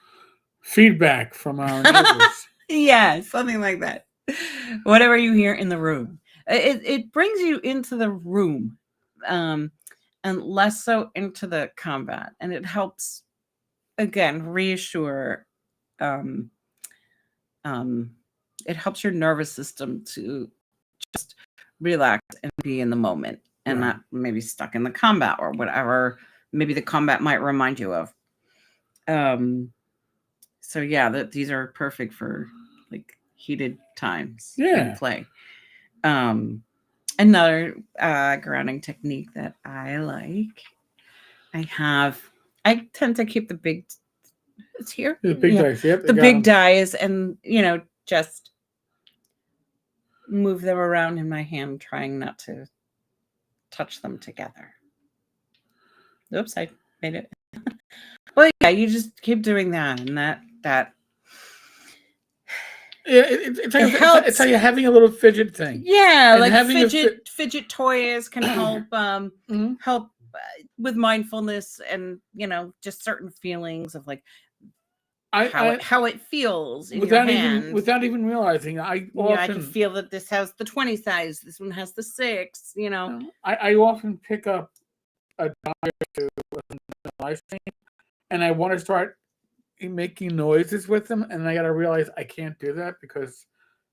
Feedback from our neighbors. Yeah, something like that. Whatever you hear in the room. It brings you into the room, and less so into the combat. And it helps, again, reassure. It helps your nervous system to just relax and be in the moment, and not maybe stuck in the combat or whatever maybe the combat might remind you of. So yeah, these are perfect for like heated times in play. Another grounding technique that I like, I tend to keep the big, it's here. The big dice, yep. The big dice, and just move them around in my hand, trying not to touch them together. Oops, I made it. Well, yeah, you just keep doing that, and that. Yeah, it's like you're having a little fidget thing. Yeah, and like fidget toys can help help with mindfulness, and just certain feelings of like how it feels in your hand. Without even realizing. I can feel that this has the 20 size, this one has the 6. I often pick up a die to live stream, and I want to start making noises with them, and I got to realize I can't do that because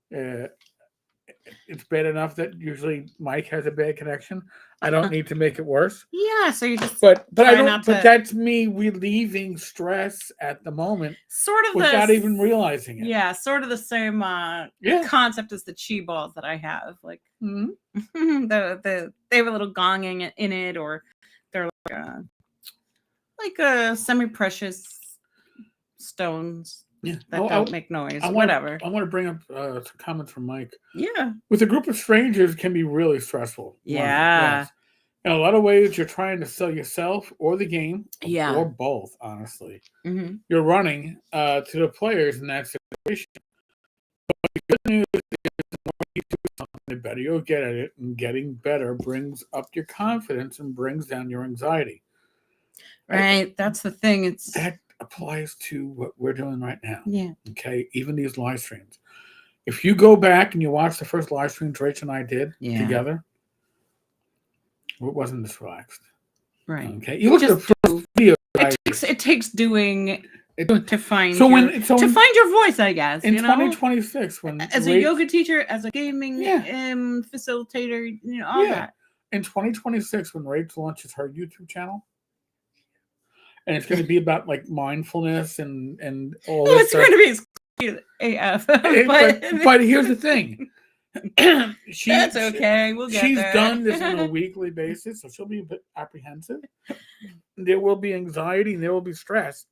it's bad enough that usually Mike has a bad connection. I don't need to make it worse. Yeah, so you just but I don't. But that's me relieving stress at the moment, sort of without even realizing it. Yeah, sort of the same concept as the chi balls that I have. Like they have a little gong in it, or they're like a semi-precious stones that don't make noise. Whatever. I want to bring up some comments from Mike. Yeah. With a group of strangers can be really stressful. Yeah. Yes. In a lot of ways, you're trying to sell yourself or the game, or both, honestly. Mm-hmm. You're running to the players in that situation. But the good news is the more you do something, the better you'll get at it, and getting better brings up your confidence and brings down your anxiety. Right. That's the thing. That applies to what we're doing right now. Yeah. Okay. Even these live streams. If you go back and you watch the first live stream Rachel and I did together, it wasn't this relaxed. Right. Okay. You look at the first video. It takes doing to find So your when so to in, find your voice, I guess. in You know, 2026, when as a Rach, yoga teacher, as a gaming yeah, facilitator, all yeah, that. in 2026, when Rach launches her YouTube channel, and it's going to be about like mindfulness and all Oh, this it's stuff. going to be AF, But here's the thing. That's okay. We'll get she's there. done this on a weekly basis, so she'll be a bit apprehensive. There will be anxiety and there will be stress,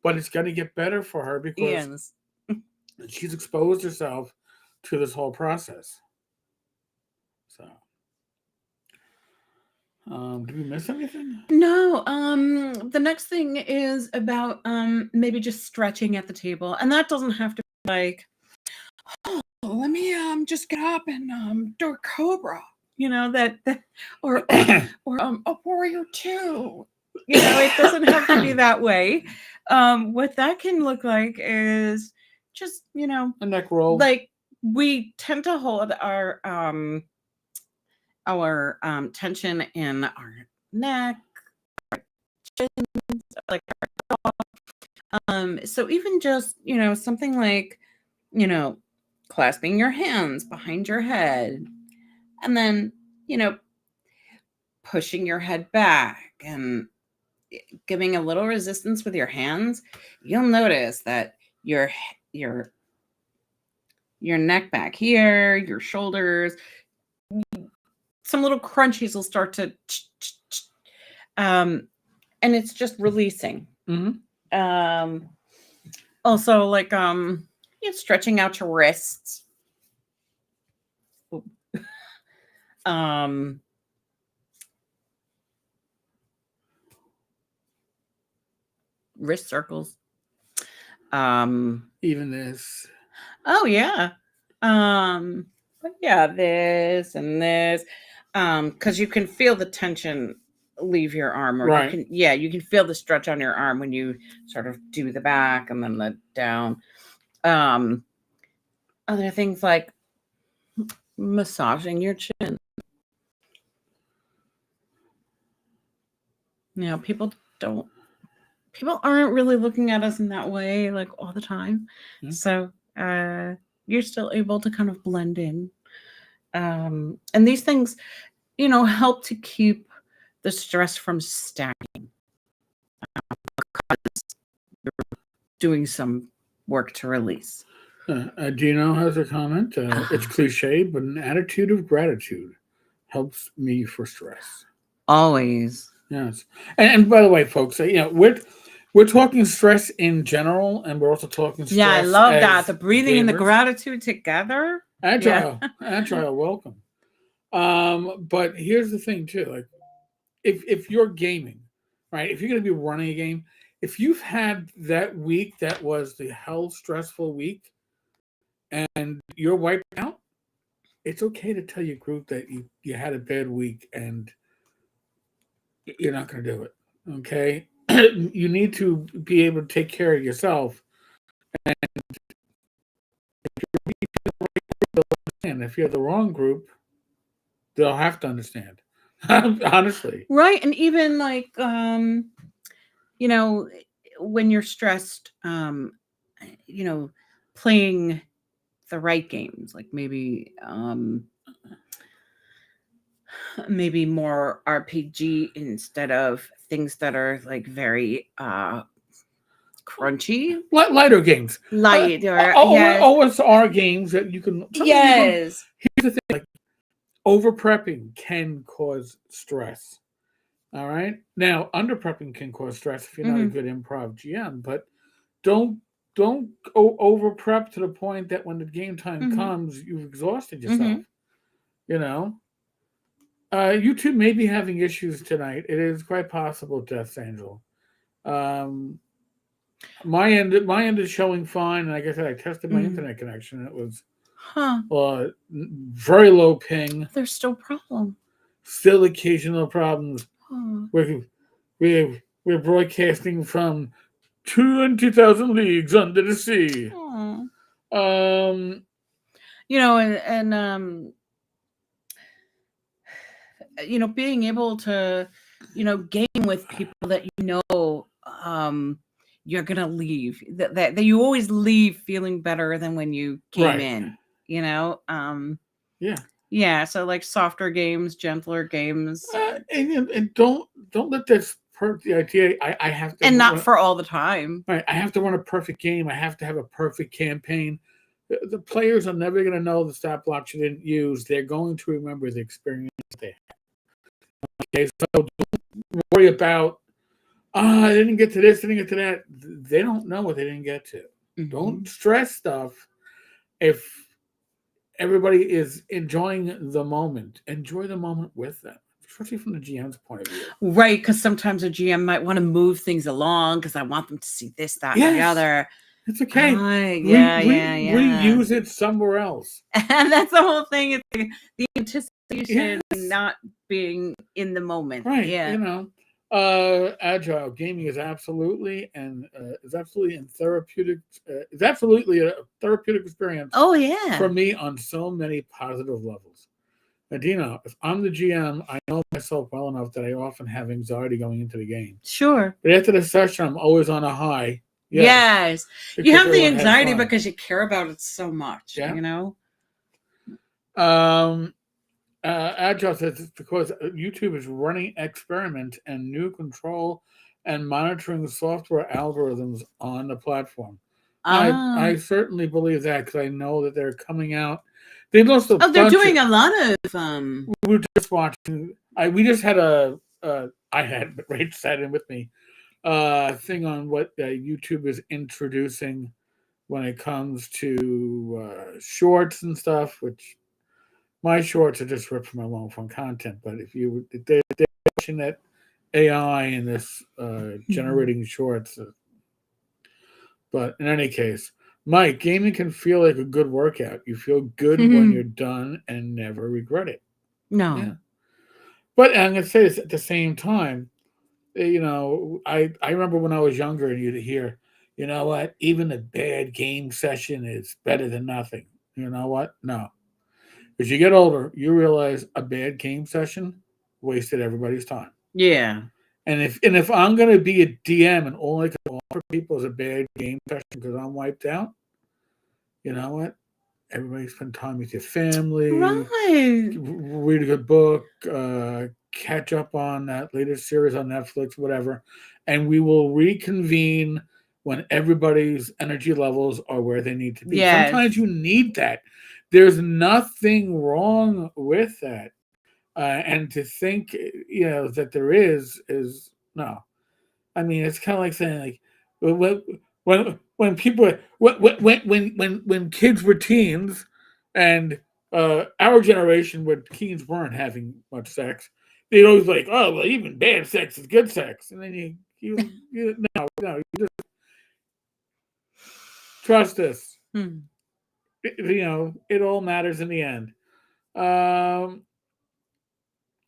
but it's going to get better for her because Ian's. she's exposed herself to this whole process. So, did we miss anything? No, the next thing is about maybe just stretching at the table. And that doesn't have to be like, oh, let me just get up and do a cobra. That or a warrior two. It doesn't have to be that way. What that can look like is just, A neck roll. like we tend to hold our tension in our neck, like so even just something like clasping your hands behind your head and then pushing your head back and giving a little resistance with your hands, you'll notice that your neck back here, your shoulders, some little crunchies will start to and it's just releasing. Also like stretching out your wrists. Wrist circles. Even this. Oh yeah. But yeah, this and this. Because you can feel the tension leave your arm, or right. you can feel the stretch on your arm when you sort of do the back and then the down. Other things like massaging your chin. People aren't really looking at us in that way like all the time. Mm-hmm. So you're still able to kind of blend in. And these things, help to keep the stress from stacking. Because you're doing some work to release. Gino has a comment. It's cliche, but an attitude of gratitude helps me for stress. Always. Yes. And by the way, folks, we're talking stress in general, and we're also talking stress. Yeah, I love that. The breathing and the gratitude together. Agile. Welcome. But here's the thing too, like if you're gaming, right? If you're going to be running a game, if you've had that week that was the hell stressful week and you're wiped out, it's okay to tell your group that you had a bad week and you're not going to do it. Okay? You need to be able to take care of yourself. And if you're the wrong group, they'll have to understand. Honestly. Right. And even like when you're stressed, playing the right games, like maybe more RPG instead of things that are like very crunchy, lighter games, light or yes. Always are games that you can. Yes. Here's the thing: like over prepping can cause stress. All right. Now, under prepping can cause stress if you're not a good improv GM, but don't over prep to the point that when the game time comes, you've exhausted yourself. You two may be having issues tonight. It is quite possible, Death Angel. My end is showing fine, and like I said, I tested my internet connection. It was very low ping. There's still problems. Still occasional problems. We're broadcasting from 20,000 leagues under the sea. And being able to game with people that you're gonna leave. That you always leave feeling better than when you came Right. in. You know. Yeah. Yeah. So like softer games, gentler games, And don't let this hurt the idea. I have to and not run, for all the time. right. I have to run a perfect game. I have to have a perfect campaign. The players are never going to know the stat blocks you didn't use. They're going to remember the experience they had. Okay, so don't worry about, I didn't get to this, didn't get to that. They don't know what they didn't get to. Don't stress stuff if everybody is enjoying the moment. Enjoy the moment with them, especially from the GM's point of view. Right, because sometimes a GM might want to move things along because I want them to see this, that, and the Yes, other. it's okay. Yeah. Reuse it somewhere else. And that's the whole thing. It's like the anticipation, Yes. not being in the moment. Right. Yeah. Agile gaming is absolutely in therapeutic. It's absolutely a therapeutic experience Oh yeah. for me on so many positive levels. And if I'm the GM, I know myself well enough that I often have anxiety going into the game. Sure. But after the session, I'm always on a high. Yes. You because have the everyone had anxiety fun. because you care about it so much. Yeah. You know? Agile says it's because YouTube is running experiment and new control and monitoring software algorithms on the platform. I certainly believe that because I know that they're coming out. They lost a they're bunch doing of, a lot of We were just watching. We just had I had Rach sat in with me. Thing on what YouTube is introducing when it comes to shorts and stuff, which my shorts are just ripped from my long form content. But if they're pushing that AI and this generating shorts, but in any case, Mike, gaming can feel like a good workout. You feel good when you're done and never regret it. No. Yeah. But I'm gonna say this at the same time. I remember when I was younger and you'd hear, you know what, even a bad game session is better than nothing. You know what? No. As you get older, you realize a bad game session wasted everybody's time. Yeah. And if I'm gonna be a DM and all I can offer people is a bad game session because I'm wiped out, you know what? Everybody spend time with your family, Right. read a good book, catch up on that latest series on Netflix, whatever, and we will reconvene when everybody's energy levels are where they need to be. Yes. Sometimes you need that. There's nothing wrong with that. And to think, that there is no. I mean, it's kind of like saying like when people when kids were teens, and our generation where teens weren't having much sex, they'd always be like, oh well, even bad sex is good sex, and then you no, you just trust us. It all matters in the end.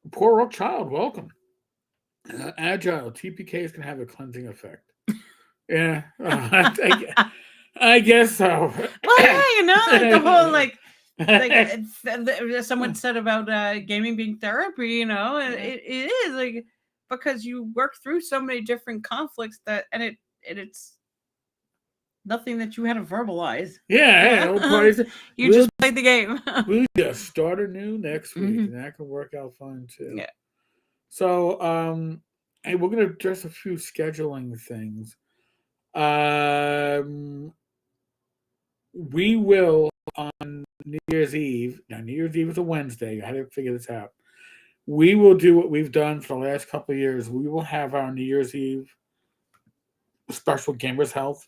Poor old child, welcome. Agile TPKs can have a cleansing effect. Yeah, I guess so. Well, yeah, the whole like someone said about gaming being therapy. It is like because you work through so many different conflicts and it's nothing that you had to verbalize. Yeah. You just played the game. We'll just start anew next week, and that can work out fine too. Yeah. So, hey, we're going to address a few scheduling things. We will on New Year's Eve. Now, New Year's Eve is a Wednesday. I had to figure this out. We will do what we've done for the last couple of years. We will have our New Year's Eve special Gamers Health.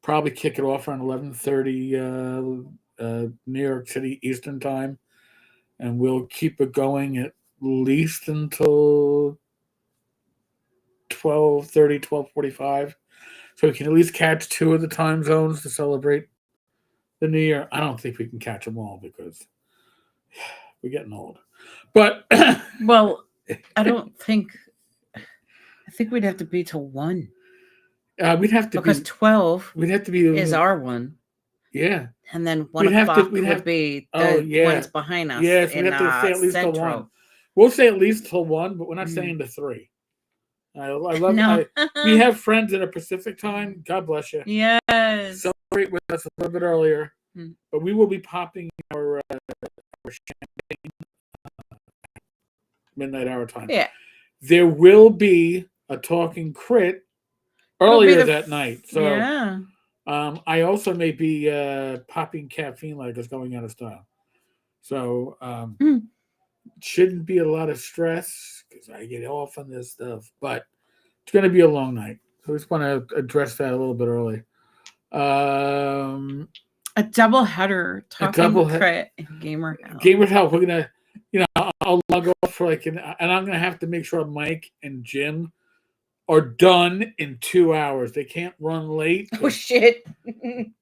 Probably kick it off around 11:30 New York City Eastern Time, and we'll keep it going at least until 12:30, 12:45. So we can at least catch two of the time zones to celebrate the New Year. I don't think we can catch them all because we're getting old. But well, I don't think. I think we'd have to be till 1. We'd have to because 12. We'd have to be is our one. Yeah, and then 1 o'clock would be the ones behind us. Yes, we have to say at least till 1. We'll say at least till 1, but we're not saying to 3. I love. No. We have friends that are Pacific time. God bless you. Yes. Celebrate with us a little bit earlier, but we will be popping our champagne midnight hour time. Yeah. There will be a talking crit earlier that night. So yeah. I also may be popping caffeine like it's going out of style. So shouldn't be a lot of stress because I get off on this stuff, but it's going to be a long night. So I just want to address that a little bit early. A double header, talking crit and gamer health. Gamer health. We're gonna, I'll log off for and I'm gonna have to make sure Mike and Jim are done in 2 hours. They can't run late. Oh shit! I'm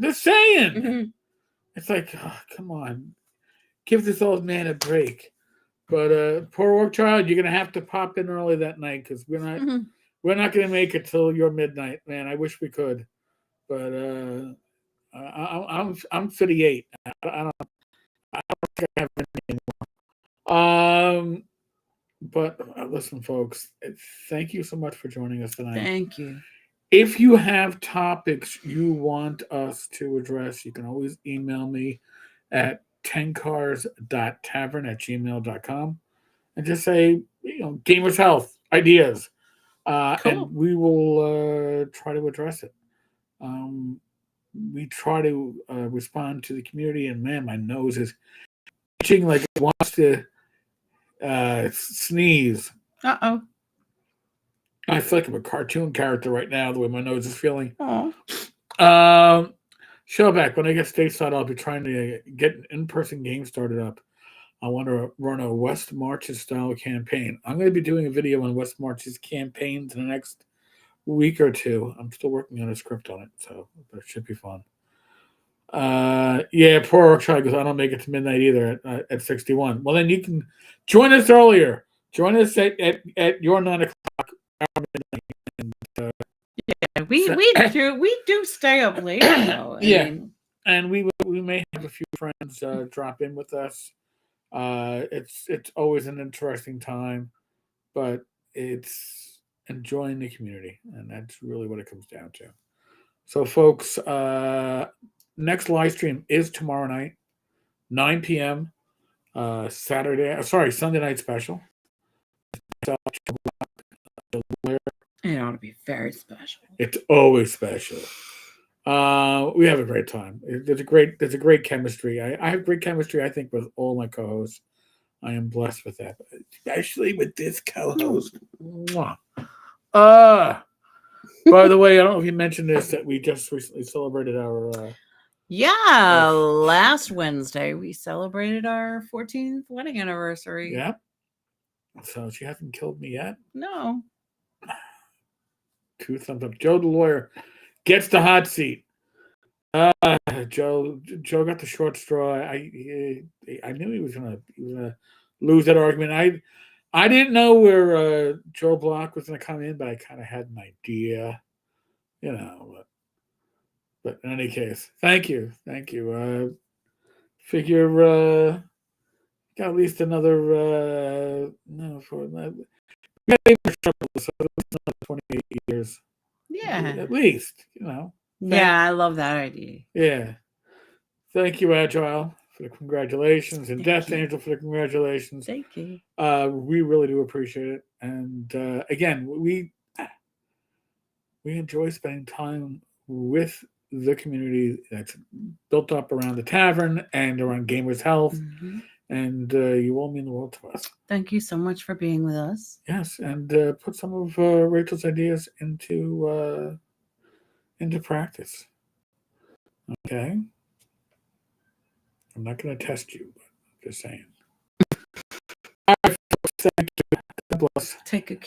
just saying. It's like, oh, come on, give this old man a break. But poor work child, you're gonna have to pop in early that night because we're not gonna make it till your midnight, man. I wish we could, but I'm 58. I don't think I have any anymore. But listen, folks, thank you so much for joining us tonight. Thank you. If you have topics you want us to address, you can always email me at tenkars.tavern@gmail.com and just say, gamers health ideas. Cool. And we will try to address it. We try to respond to the community, and man, my nose is itching like it wants to sneeze. Uh-oh. I feel like I'm a cartoon character right now, the way my nose is feeling. Showback, when I get stateside, I'll be trying to get an in-person game started up. I want to run a West Marches style campaign. I'm going to be doing a video on West Marches campaigns in the next week or two. I'm still working on a script on it, so it should be fun. Yeah, poor Orkshire goes, I don't make it to midnight either at 61. Well, then you can join us earlier. Join us at your 9 o'clock hour midnight. And, yeah, we do stay up late though. I mean, and we may have a few friends drop in with us. It's always an interesting time, but it's enjoying the community, and that's really what it comes down to. So, folks, next live stream is tomorrow night, 9 p.m. Sunday night special. It ought to be very special. It's always special. We have a great time. There's a great chemistry. I have great chemistry, I think, with all my co-hosts. I am blessed with that, especially with this co-host. By the way, I don't know if you mentioned this, that we just recently celebrated our last Wednesday we celebrated our 14th wedding anniversary. Yeah. So she hasn't killed me yet? No. 2 thumbs up. Joe the lawyer gets the hot seat. Joe got the short straw. I knew he was gonna lose that argument. I didn't know where Joe Block was gonna come in, but I kind of had an idea, But in any case, thank you. Figure got at least another for that. So 28 years. Yeah. At least, Yeah, I love that idea. Yeah. Thank you, Agile, for the congratulations, and Death Angel for the congratulations. Thank you. We really do appreciate it. And again, we enjoy spending time with the community that's built up around the tavern and around Gamers Health. Mm-hmm. And you all mean the world to us. Thank you so much for being with us. Yes, and put some of Rachel's ideas into practice. Okay? I'm not going to test you, but I'm just saying. All right, folks, thank you. God bless. Take good care.